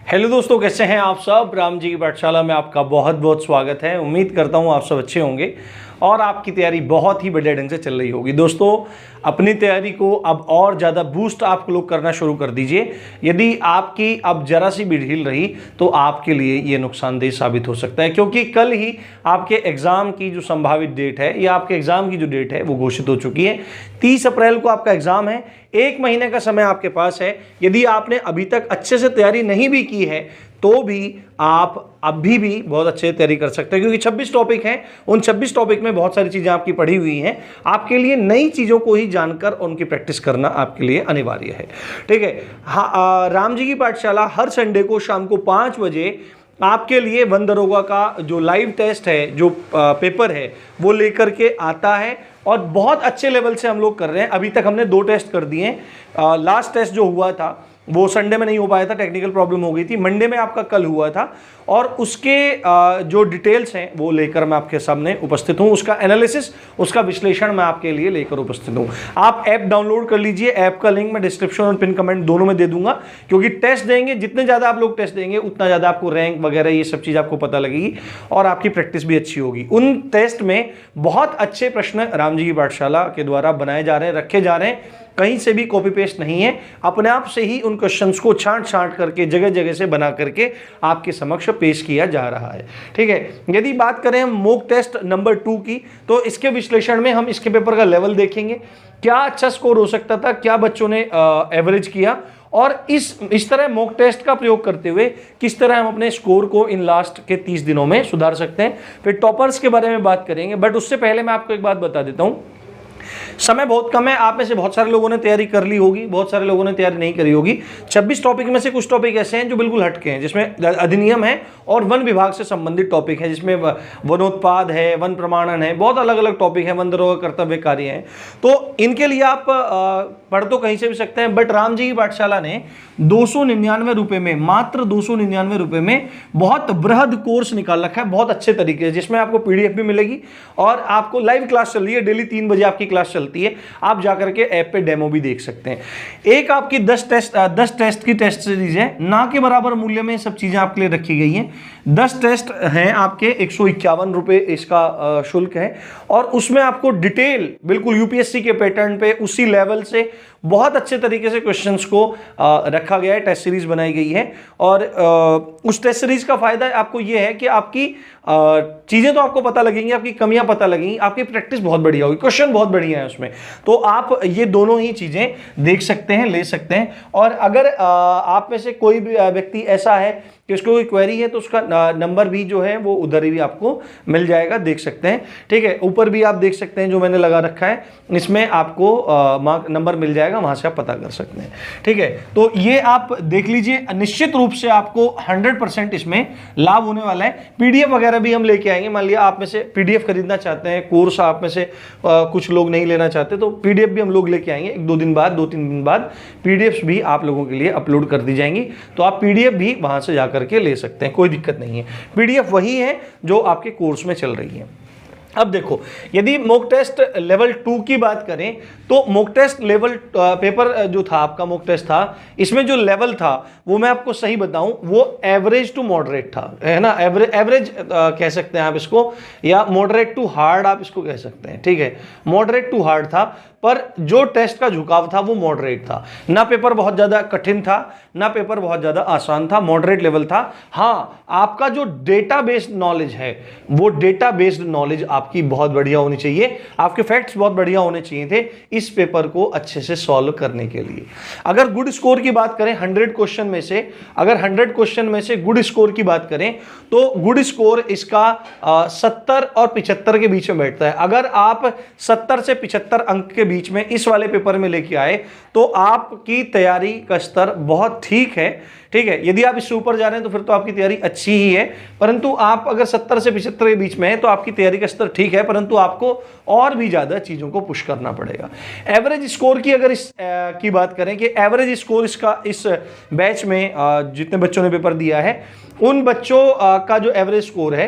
Hello दोस्तों, कैसे हैं आप सब। राम जी की पाठशाला में आपका बहुत बहुत स्वागत है। उम्मीद करता हूं आप सब अच्छे होंगे और आपकी तैयारी बहुत ही बढ़िया ढंग से चल रही होगी। दोस्तों, अपनी तैयारी को अब और ज़्यादा बूस्ट आप लोग करना शुरू कर दीजिए। यदि आपकी अब जरा सी भी ढील रही तो आपके लिए ये नुकसानदेह साबित हो सकता है, क्योंकि कल ही आपके एग्ज़ाम की जो संभावित डेट है या आपके एग्ज़ाम की जो डेट है वो घोषित हो चुकी है। 30 अप्रैल को आपका एग्ज़ाम है। 1 महीने का समय आपके पास है। यदि आपने अभी तक अच्छे से तैयारी नहीं भी की है तो भी आप अभी भी बहुत अच्छे तैयारी कर सकते हैं, क्योंकि 26 टॉपिक हैं। उन 26 टॉपिक में बहुत सारी चीज़ें आपकी पढ़ी हुई हैं। आपके लिए नई चीज़ों को ही जानकर उनकी प्रैक्टिस करना आपके लिए अनिवार्य है। ठीक है। हाँ, राम जी की पाठशाला हर संडे को शाम को 5 बजे आपके लिए वन दरोगा का जो लाइव टेस्ट है, जो पेपर है, वो लेकर के आता है और बहुत अच्छे लेवल से हम लोग कर रहे हैं। अभी तक हमने 2 टेस्ट कर दिए हैं। लास्ट टेस्ट जो हुआ था वो संडे में नहीं हो पाया था, टेक्निकल प्रॉब्लम हो गई थी। मंडे में आपका कल हुआ था और उसके जो डिटेल्स हैं वो लेकर मैं आपके सामने उपस्थित हूं। उसका एनालिसिस, उसका विश्लेषण मैं आपके लिए लेकर उपस्थित हूं। आप ऐप डाउनलोड कर लीजिए। ऐप का लिंक मैं डिस्क्रिप्शन और पिन कमेंट दोनों में दे दूंगा, क्योंकि टेस्ट देंगे, जितने ज़्यादा आप लोग टेस्ट देंगे उतना ज़्यादा आपको रैंक वगैरह ये सब चीज़ आपको पता लगेगी और आपकी प्रैक्टिस भी अच्छी होगी। उन टेस्ट में बहुत अच्छे प्रश्न राम जी की पाठशाला के द्वारा बनाए जा रहे हैं, रखे जा रहे हैं। कहीं से भी कॉपी पेस्ट नहीं है, अपने आप से ही उन क्वेश्चंस को छांट करके जगह जगह से बना करके आपके समक्ष पेश किया जा रहा है। ठीक है। यदि बात करें मॉक टेस्ट नंबर 2 की, तो इसके विश्लेषण में हम इसके पेपर का लेवल देखेंगे। क्या अच्छा स्कोर हो सकता था, क्या बच्चों ने एवरेज किया, और इस तरह मॉक टेस्ट का प्रयोग करते हुए किस तरह हम अपने स्कोर को इन लास्ट के 30 दिनों में सुधार सकते हैं। फिर टॉपर्स के बारे में बात करेंगे, बट उससे पहले मैं आपको एक बात बता देता हूं। समय बहुत कम है। आप में से बहुत सारे लोगों ने तैयारी कर ली होगी, बहुत सारे लोगों ने तैयारी नहीं करी होगी। 26 टॉपिक में से कुछ टॉपिक ऐसे हैं जो बिल्कुल हटके हैं, जिसमें अधिनियम है और वन विभाग से संबंधित टॉपिक है, जिसमें वनोत्पाद है, वन प्रमाणन है, बहुत अलग अलग टॉपिक है, वन दरोगा कर्तव्य कार्य है। तो इनके लिए आप पढ़ तो कहीं से भी सकते हैं, बट राम जी की पाठशाला ने 299 रुपए में, मात्र 299 रुपए में बहुत बृहद कोर्स निकाल रखा है, बहुत अच्छे तरीके से, जिसमें आपको पीडीएफ भी मिलेगी और आपको लाइव क्लास चल रही है। डेली 3 बजे आपकी क्लास चलती है। आप जाकर के ऐप पे डेमो भी देख सकते हैं। एक आपकी 10 टेस्ट की टेस्ट सीरीज है। ना के बराबर मूल्य में सब चीजें आपके लिए रखी गई हैं। 10 टेस्ट हैं आपके, 151 रुपए इसका शुल्क है और उसमें आपको डिटेल बिल्कुल यूपीएससी के पैटर्न पे उसी लेवल से बहुत अच्छे तरीके से क्वेश्चंस को रखा गया है। टेस्ट सीरीज बनाई गई है और उस टेस्ट सीरीज का फायदा आपको यह है कि आपकी चीजें तो आपको पता लगेंगी, आपकी कमियां पता लगेंगी, आपकी प्रैक्टिस बहुत बढ़िया होगी, क्वेश्चन बहुत बढ़िया है उसमें। तो आप ये दोनों ही चीजें देख सकते हैं, ले सकते हैं। और अगर आप में से कोई भी व्यक्ति ऐसा है कि उसको कोई क्वेरी है तो उसका नंबर भी जो है वो उधर ही भी आपको मिल जाएगा, देख सकते हैं। ठीक है। ऊपर भी आप देख सकते हैं जो मैंने लगा रखा है, इसमें आपको नंबर मिल जाएगा, वहां से आप पता कर सकते हैं। ठीक है। तो ये आप देख लीजिए, निश्चित रूप से आपको 100% इसमें लाभ होने वाला है। पीडीएफ वगैरह भी हम लेके आएंगे। मान लिया आप में से पीडीएफ खरीदना चाहते हैं, कोर्स आप में से कुछ लोग नहीं लेना चाहते, तो पीडीएफ भी हम लोग लेके आएंगे। 1-2 दिन बाद, 2-3 दिन बाद पीडीएफ भी आप लोगों के लिए अपलोड कर दी जाएंगी, तो आप पीडीएफ भी वहां से जाकर के ले सकते हैं, कोई दिक्कत नहीं है। पीडीएफ वही है जो आपके कोर्स में चल रही है। अब देखो, यदि मॉक टेस्ट लेवल 2 की बात करें तो मॉक टेस्ट लेवल पेपर जो था आपका, मॉक टेस्ट था, इसमें जो लेवल था वो मैं आपको सही बताऊं, वो एवरेज टू मॉडरेट था, है ना। एवरेज कह सकते हैं आप इसको, या मॉडरेट टू हार्ड आप इसको कह सकते हैं। ठीक है। मॉडरेट टू हार्ड था, पर जो टेस्ट का झुकाव था वो मॉडरेट था। ना पेपर बहुत ज्यादा कठिन था, ना पेपर बहुत ज्यादा आसान था, मॉडरेट लेवल था। हाँ, आपका जो डेटा बेस्ड नॉलेज है वो डेटा बेस्ड नॉलेज आपकी बहुत बढ़िया होनी चाहिए, आपके फैक्ट्स बहुत बढ़िया होने चाहिए थे इस पेपर को अच्छे से सॉल्व करने के लिए। अगर गुड स्कोर की बात करें 100 क्वेश्चन में से, अगर 100 क्वेश्चन में से गुड स्कोर की बात करें तो गुड स्कोर इसका 70 और 75 के बीच में बैठता है। अगर आप 70 से 75 अंक के बीच में इस वाले पेपर में लेके आए तो आपकी तैयारी का स्तर बहुत ठीक है। ठीक है। यदि आप इससे ऊपर जा रहे हैं तो फिर तो आपकी तैयारी अच्छी ही है, परंतु आप अगर 70 से 75 के बीच में है तो आपकी तैयारी का स्तर ठीक है, परंतु आपको और भी ज्यादा चीजों को पुश करना पड़ेगा। एवरेज स्कोर की अगर की बात करें कि एवरेज स्कोर इसका इस बैच में जितने बच्चों ने पेपर दिया है उन बच्चों का जो एवरेज स्कोर है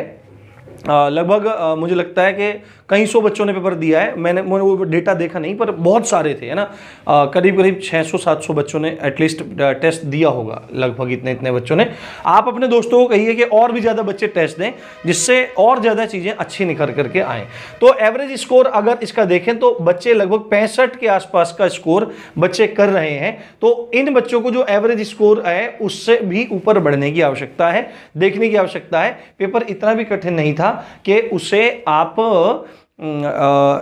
लगभग मुझे लगता है कि कई सौ बच्चों ने पेपर दिया है। मैंने वो डेटा देखा नहीं, पर बहुत सारे थे, है ना। करीब करीब 600-700 बच्चों ने एटलीस्ट टेस्ट दिया होगा, लगभग इतने बच्चों ने। आप अपने दोस्तों को कहिए कि और भी ज़्यादा बच्चे टेस्ट दें, जिससे और ज़्यादा चीज़ें अच्छी निखर करके आएँ। तो एवरेज स्कोर अगर इसका देखें तो बच्चे लगभग 65 के आसपास का स्कोर बच्चे कर रहे हैं। तो इन बच्चों को जो एवरेज स्कोर है उससे भी ऊपर बढ़ने की आवश्यकता है, देखने की आवश्यकता है। पेपर इतना भी कठिन नहीं था कि उसे आप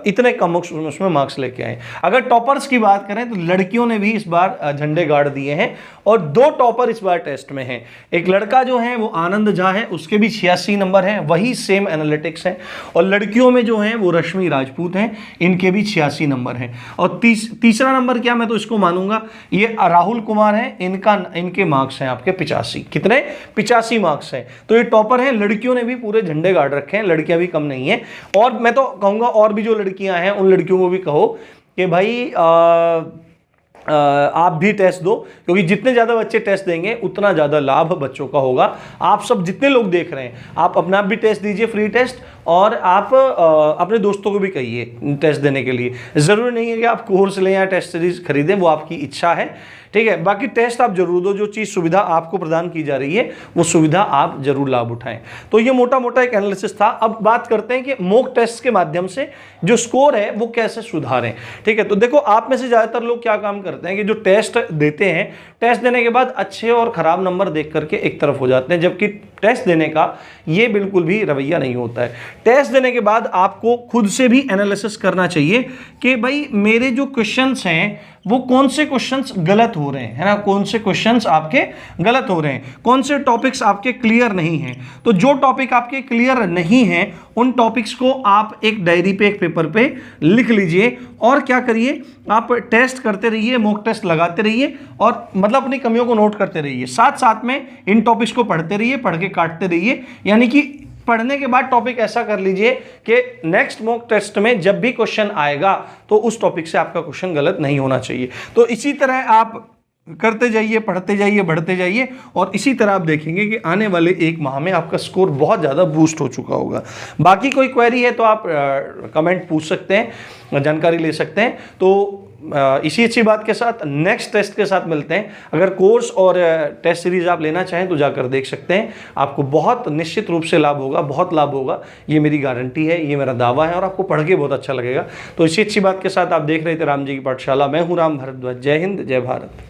इतने कम उसमें मार्क्स लेके आए। अगर टॉपर्स की बात करें तो लड़कियों ने भी इस बार झंडे गाड़ दिए हैं और 2 टॉपर इस बार टेस्ट में हैं। एक लड़का जो है वो आनंद झा है, उसके भी 86 नंबर हैं, वही सेम एनालिटिक्स है। और लड़कियों में जो हैं वो रश्मि राजपूत हैं, इनके भी 86 नंबर हैं। और तीसरा नंबर क्या, मैं तो इसको मानूंगा ये राहुल कुमार है, इनके मार्क्स हैं आपके 85। कितने? 85 मार्क्स हैं। तो ये टॉपर हैं। लड़कियों ने भी पूरे झंडे गाड़ रखे हैं, लड़कियां भी कम नहीं है। और मैं तो कहूंगा और भी जो लड़कियां हैं उन लड़कियों को भी कहो कि भाई आप भी टेस्ट दो, क्योंकि जितने ज़्यादा बच्चे टेस्ट देंगे उतना ज़्यादा लाभ बच्चों का होगा। आप सब जितने लोग देख रहे हैं, आप अपना भी टेस्ट दीजिए, फ्री टेस्ट, और आप अपने दोस्तों को भी कहिए टेस्ट देने के लिए। ज़रूरी नहीं है कि आप कोर्स लें या टेस्ट सीरीज खरीदें, वो आपकी इच्छा है, ठीक है। बाकी टेस्ट आप जरूर दो, जो चीज़ सुविधा आपको प्रदान की जा रही है वो सुविधा आप जरूर लाभ उठाएं। तो ये मोटा मोटा एक एनालिसिस था। अब बात करते हैं कि मॉक टेस्ट के माध्यम से जो स्कोर है वो कैसे सुधारें, ठीक है। तो देखो, आप में से ज़्यादातर लोग क्या काम करते हैं कि जो टेस्ट देते हैं, टेस्ट देने के बाद अच्छे और ख़राब नंबर देख करके एक तरफ हो जाते हैं, जबकि टेस्ट देने का ये बिल्कुल भी रवैया नहीं होता है। टेस्ट देने के बाद आपको खुद से भी एनालिसिस करना चाहिए कि भाई मेरे जो क्वेश्चंस हैं वो कौन से क्वेश्चंस गलत हो रहे हैं, है ना, कौन से क्वेश्चंस आपके गलत हो रहे हैं, कौन से टॉपिक्स आपके क्लियर नहीं हैं। तो जो टॉपिक आपके क्लियर नहीं हैं उन टॉपिक्स को आप एक डायरी पे, एक पेपर पे लिख लीजिए और क्या करिए, आप टेस्ट करते रहिए, मॉक टेस्ट लगाते रहिए और मतलब अपनी कमियों को नोट करते रहिए। साथ साथ में इन टॉपिक्स को पढ़ते रहिए, पढ़ के काटते रहिए। यानी कि पढ़ने के बाद टॉपिक ऐसा कर लीजिए कि नेक्स्ट मॉक टेस्ट में जब भी क्वेश्चन आएगा तो उस टॉपिक से आपका क्वेश्चन गलत नहीं होना चाहिए। तो इसी तरह आप करते जाइए, पढ़ते जाइए, बढ़ते जाइए, और इसी तरह आप देखेंगे कि आने वाले 1 माह में आपका स्कोर बहुत ज़्यादा बूस्ट हो चुका होगा। बाकी कोई क्वेरी है तो आप कमेंट पूछ सकते हैं, जानकारी ले सकते हैं। तो इसी अच्छी बात के साथ नेक्स्ट टेस्ट के साथ मिलते हैं। अगर कोर्स और टेस्ट सीरीज आप लेना चाहें तो जाकर देख सकते हैं, आपको बहुत निश्चित रूप से लाभ होगा, बहुत लाभ होगा, ये मेरी गारंटी है, ये मेरा दावा है, और आपको पढ़ के बहुत अच्छा लगेगा। तो इसी अच्छी बात के साथ आप देख रहे थे राम जी की पाठशाला। मैं हूँ राम भारद्वाज। जय हिंद, जय भारत।